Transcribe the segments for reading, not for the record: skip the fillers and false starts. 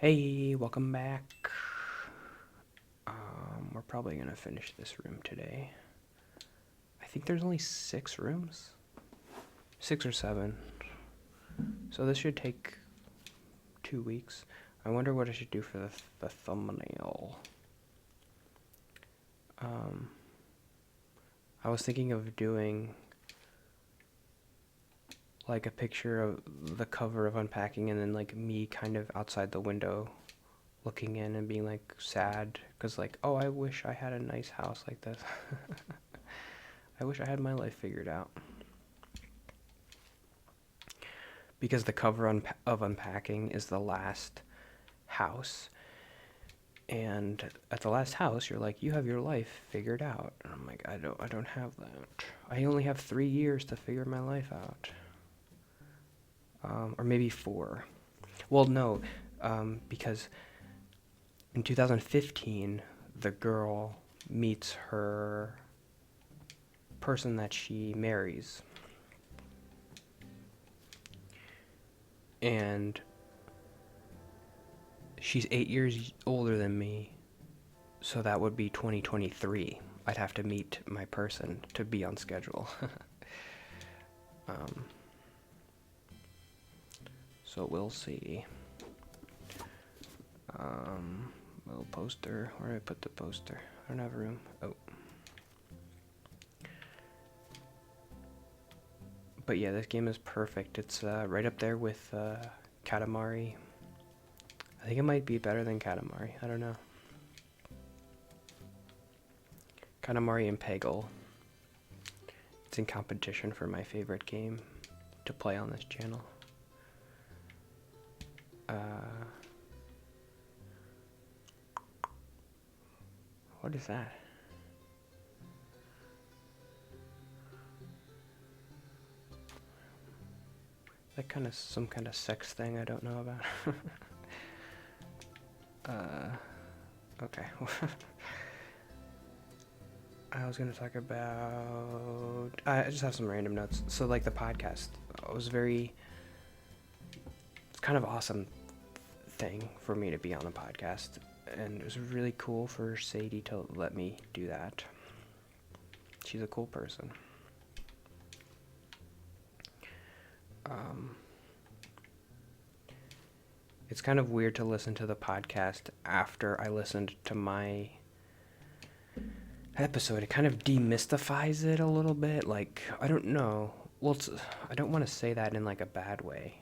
Hey, welcome back. We're probably gonna finish this room today. I think there's only 6 rooms, 6 or 7. So this should take 2 weeks. I wonder what I should do for the thumbnail. I was thinking of doing like a picture of the cover of Unpacking, and then like me kind of outside the window looking in and being like sad because like, oh, I wish I had a nice house like this. I wish I had my life figured out. Because the cover of Unpacking is the last house, and at the last house you're like, you have your life figured out, and I'm like, I don't have that. I only have 3 years to figure my life out. Or maybe 4. Well, no, because in 2015 the girl meets her person that she marries, and she's 8 years older than me, so that would be 2023. I'd have to meet my person to be on schedule. um, so we'll see. Little poster. Where did I put the poster? I don't have room. Oh. But yeah, this game is perfect. It's right up there with Katamari. I think it might be better than Katamari. I don't know. Katamari and Peggle. It's in competition for my favorite game to play on this channel. What is that? That kind of some kind of sex thing I don't know about. Okay. I was gonna talk about. I just have some random notes. So like the podcast, was very. It's kind of awesome thing for me to be on the podcast, and it was really cool for Sadie to let me do that. She's a cool person. It's kind of weird to listen to the podcast after I listened to my episode. It kind of demystifies it a little bit. Like, I don't know. Well, I don't want to say that in like a bad way.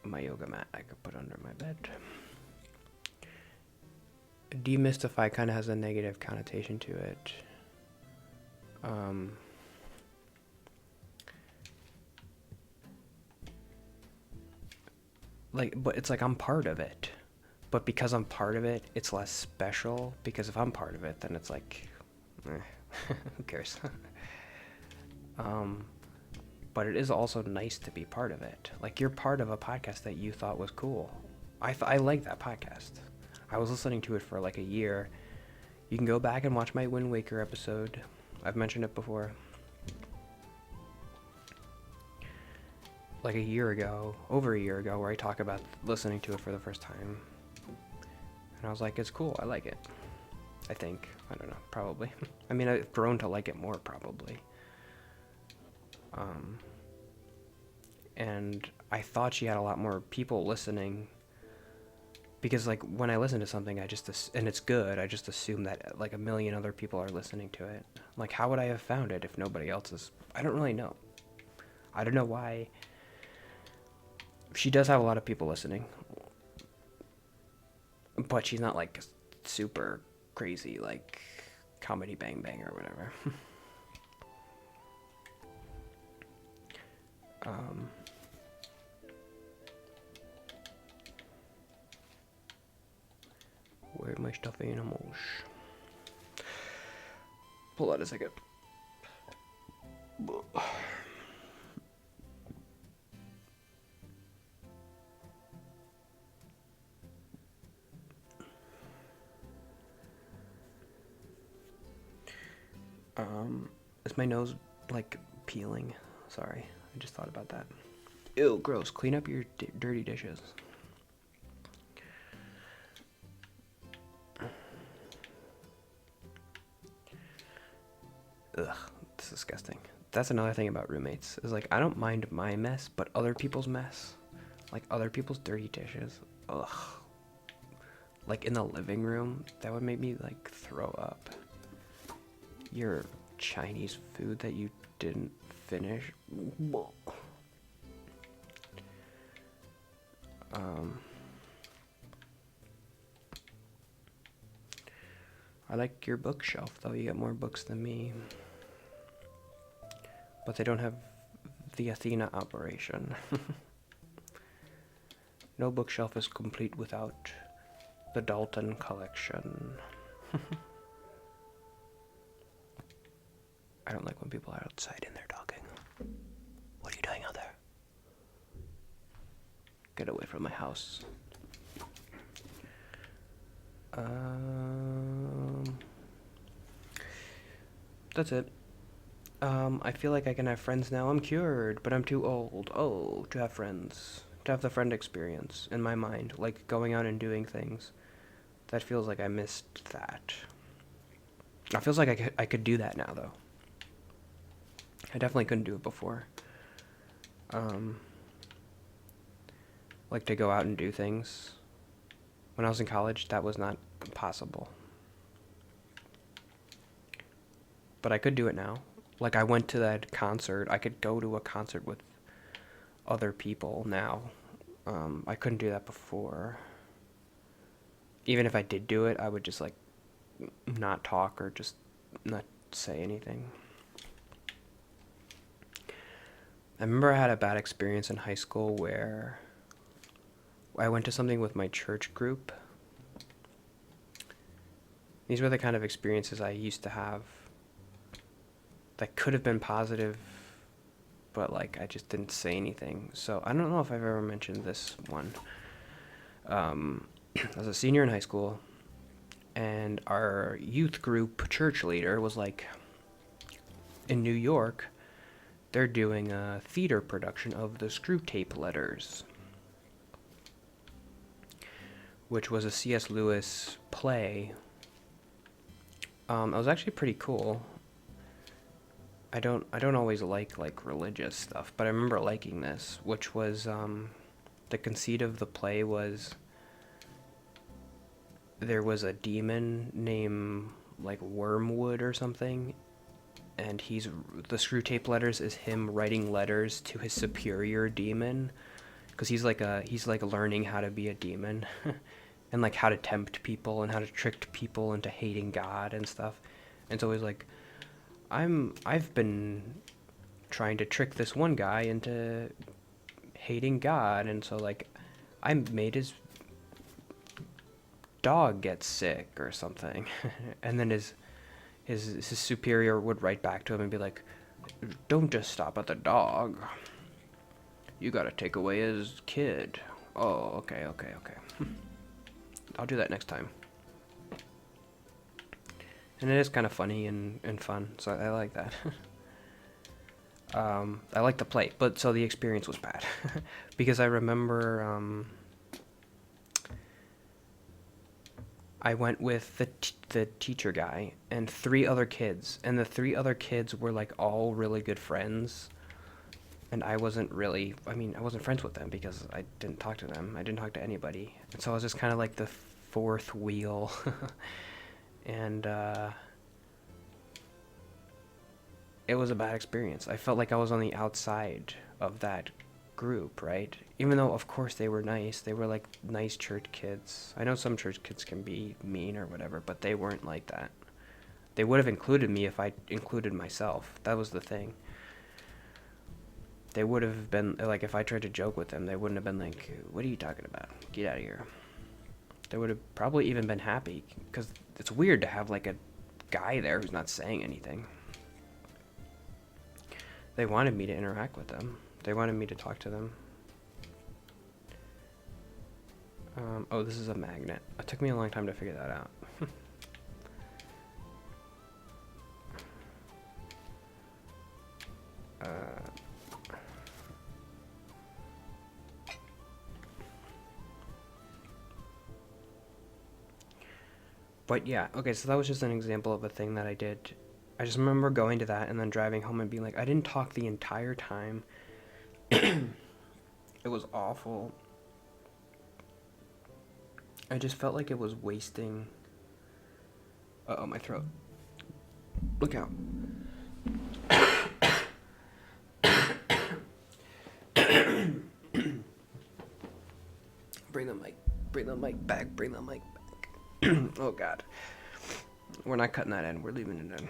My yoga mat I could put under my bed. Demystify kind of has a negative connotation to it. But it's like I'm part of it. But because I'm part of it, it's less special. Because if I'm part of it, then it's like, who cares? But it is also nice to be part of it. Like, you're part of a podcast that you thought was cool. I like that podcast. I was listening to it for like a year. You can go back and watch my Wind Waker episode. I've mentioned it before. Like a year ago, over a year ago, where I talk about listening to it for the first time. And I was like, it's cool, I like it. I think. I don't know, probably. I mean, I've grown to like it more, probably. And I thought she had a lot more people listening. Because, like, when I listen to something, and it's good, I just assume that, like, a million other people are listening to it. Like, how would I have found it if nobody else is? I don't really know. I don't know why. She does have a lot of people listening. But she's not, like, super crazy, like, Comedy Bang Bang or whatever. Where are my stuffed animals? Hold on a second. Is my nose, like, peeling? Sorry, I just thought about that. Ew, gross. Clean up your dirty dishes. Ugh, it's disgusting. That's another thing about roommates, is like, I don't mind my mess, but other people's mess, like other people's dirty dishes, ugh. Like in the living room, that would make me like throw up. Your Chinese food that you didn't finish. I like your bookshelf though, you got more books than me. But they don't have the Athena operation. No bookshelf is complete without the Dalton collection. I don't like when people are outside and they're talking. What are you doing out there? Get away from my house. That's it. I feel like I can have friends now. I'm cured, but I'm too old. Oh, to have friends. To have the friend experience in my mind. Like going out and doing things. That feels like I missed that. It feels like I could do that now, though. I definitely couldn't do it before. Like to go out and do things. When I was in college, that was not possible. But I could do it now. Like I went to that concert. I could go to a concert with other people now. I couldn't do that before. Even if I did do it, I would just like not talk or just not say anything. I remember I had a bad experience in high school where I went to something with my church group. These were the kind of experiences I used to have that could have been positive, but like I just didn't say anything. So I don't know if I've ever mentioned this one. I was a senior in high school, and our youth group church leader was like, in New York, they're doing a theater production of the Screw Tape Letters, which was a C.S. Lewis play. It was actually pretty cool. I don't always like religious stuff, but I remember liking this, which was the conceit of the play was there was a demon named like Wormwood or something, and the Screw Tape Letters is him writing letters to his superior demon, because he's like learning how to be a demon and like how to tempt people and how to trick people into hating God and stuff. And so he's like, I've been trying to trick this one guy into hating God, and so like I made his dog get sick or something. And then his superior would write back to him and be like, don't just stop at the dog, you gotta take away his kid. Oh, okay. I'll do that next time. And it is kind of funny and fun, so I like that. I like the play, but so the experience was bad. Because I remember I went with the teacher guy and 3 other kids, and the 3 other kids were like all really good friends, and I wasn't friends with them because I didn't talk to them. I didn't talk to anybody, and so I was just kind of like the 4th wheel. And it was a bad experience. I felt like I was on the outside of that group, right? Even though, of course, they were nice. They were like nice church kids. I know some church kids can be mean or whatever, but they weren't like that. They would have included me if I included myself. That was the thing. They would have been, like, if I tried to joke with them, they wouldn't have been like, what are you talking about? Get out of here. They would have probably even been happy, because it's weird to have like a guy there who's not saying anything. They wanted me to interact with them. They wanted me to talk to them. Oh, this is a magnet. It took me a long time to figure that out. But yeah, okay, so that was just an example of a thing that I did. I just remember going to that and then driving home and being like, I didn't talk the entire time. It was awful. I just felt like it was wasting. Uh-oh, my throat. Look out. Bring the mic. Bring the mic back. Bring the mic back. Oh, God. We're not cutting that in. We're leaving it in.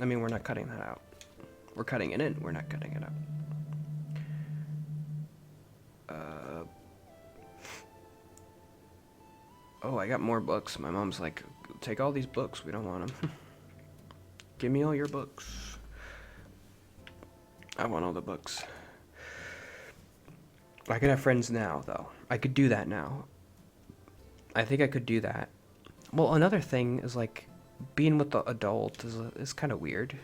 I mean, we're not cutting that out. We're cutting it in. We're not cutting it out. Oh, I got more books. My mom's like, take all these books. We don't want them. Give me all your books. I want all the books. I could have friends now, though. I could do that now. I think I could do that. Well, another thing is, like, being with the adult is kind of weird.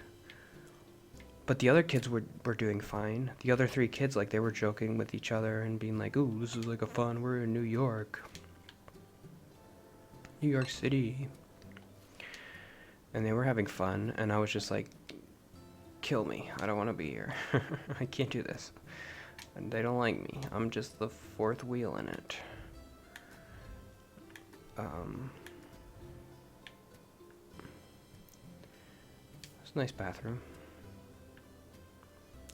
But the other kids were doing fine. The other 3 kids, like, they were joking with each other and being like, ooh, this is like a fun, we're in New York. New York City. And they were having fun, and I was just like, kill me. I don't want to be here. I can't do this. And they don't like me. I'm just the 4th wheel in it. It's a nice bathroom.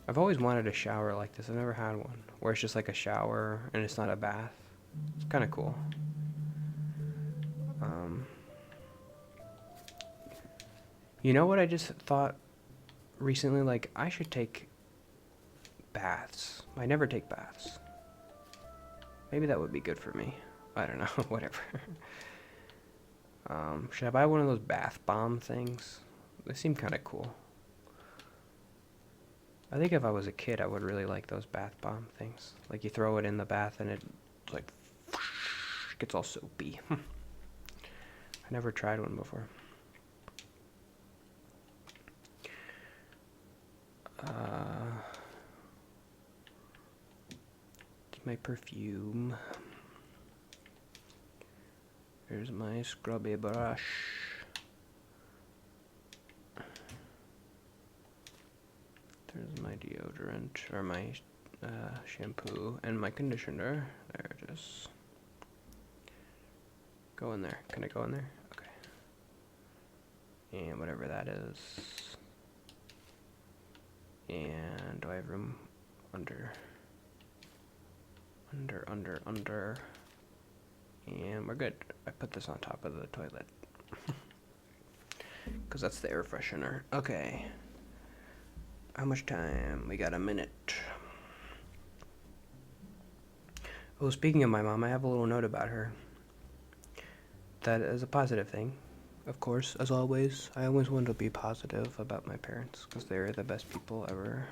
I've always wanted a shower like this. I've never had one. Where it's just like a shower and it's not a bath. It's kind of cool. You know what I just thought recently? Like, I should take baths. I never take baths. Maybe that would be good for me. I don't know. Whatever. Should I buy one of those bath bomb things? They seem kind of cool. I think if I was a kid, I would really like those bath bomb things. Like, you throw it in the bath and it, like, gets all soapy. I never tried one before. My perfume. Here's my scrubby brush. There's my deodorant, or my shampoo, and my conditioner. There it is. Go in there. Can I go in there? Okay. And whatever that is. And do I have room under? Under. And we're good. I put this on top of the toilet. Because that's the air freshener. Okay. How much time? We got a minute. Oh, speaking of my mom, I have a little note about her. That is a positive thing. Of course, as always. I always want to be positive about my parents. Because they're the best people ever.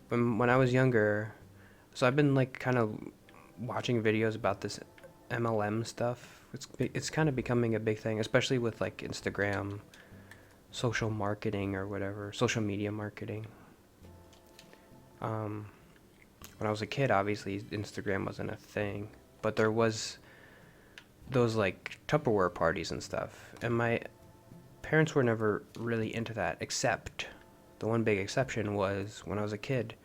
When I was younger, so I've been like kind of watching videos about this MLM stuff. It's kind of becoming a big thing, especially with like Instagram, social marketing or whatever, social media marketing. When I was a kid, obviously Instagram wasn't a thing, but there was those like Tupperware parties and stuff, and my parents were never really into that, except the one big exception was when I was a kid.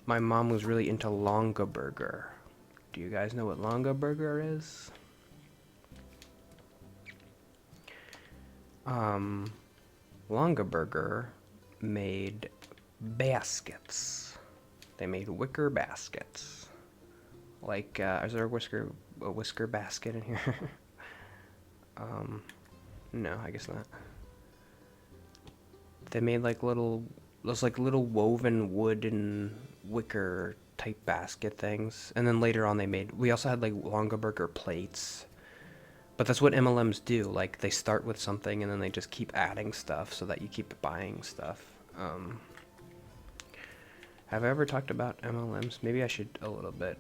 My mom was really into Longaburger. Do you guys know what Longaburger is? Longaburger made baskets. They made wicker baskets. Like, is there a whisker basket in here? No, I guess not. They made like those like little woven wooden wicker type basket things, and then later on we also had like Longaburger plates. But that's what MLMs do. Like, they start with something and then they just keep adding stuff so that you keep buying stuff. Have I ever talked about MLMs? Maybe I should a little bit.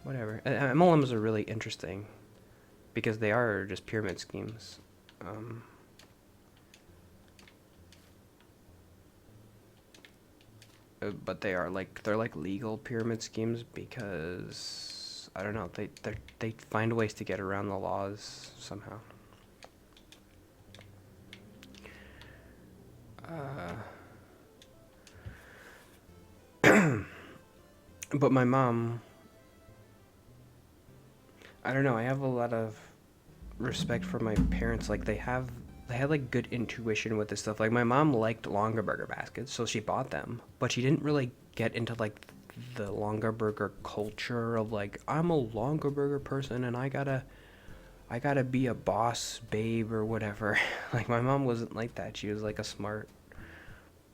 Whatever. MLMs are really interesting because they are just pyramid schemes. but they're like legal pyramid schemes because I don't know, they find ways to get around the laws somehow. But my mom, I don't know, I have a lot of respect for my parents. Like they had like good intuition with this stuff. Like my mom liked longer burger baskets, so she bought them, but she didn't really get into like the longer burger culture of like I'm a longer burger person and I gotta be a boss babe or whatever. Like my mom wasn't like that. She was like a smart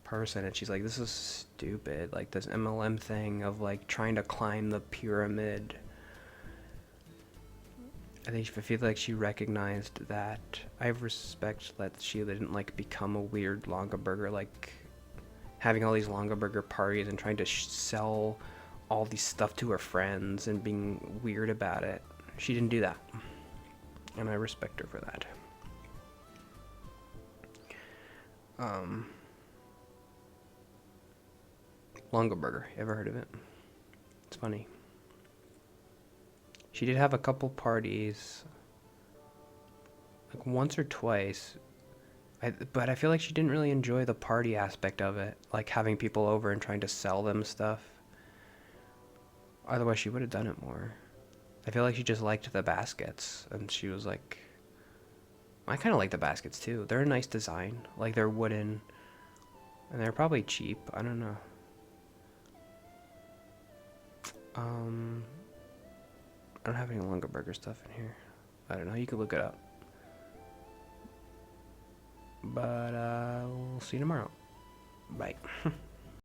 person, and she's like, this is stupid, like this MLM thing of like trying to climb the pyramid. I feel like she recognized that. I respect that she didn't like become a weird longa burger, like having all these longa burger parties and trying to sell all these stuff to her friends and being weird about it. She didn't do that, and I respect her for that. Longa burger, you ever heard of it? It's funny. She did have a couple parties, like once or twice. But I feel like she didn't really enjoy the party aspect of it, like having people over and trying to sell them stuff. Otherwise, she would have done it more. I feel like she just liked the baskets, and she was like, I kind of like the baskets too. They're a nice design, like they're wooden, and they're probably cheap. I don't know. I don't have any longer burger stuff in here. I don't know. You could look it up. But we'll see you tomorrow. Bye.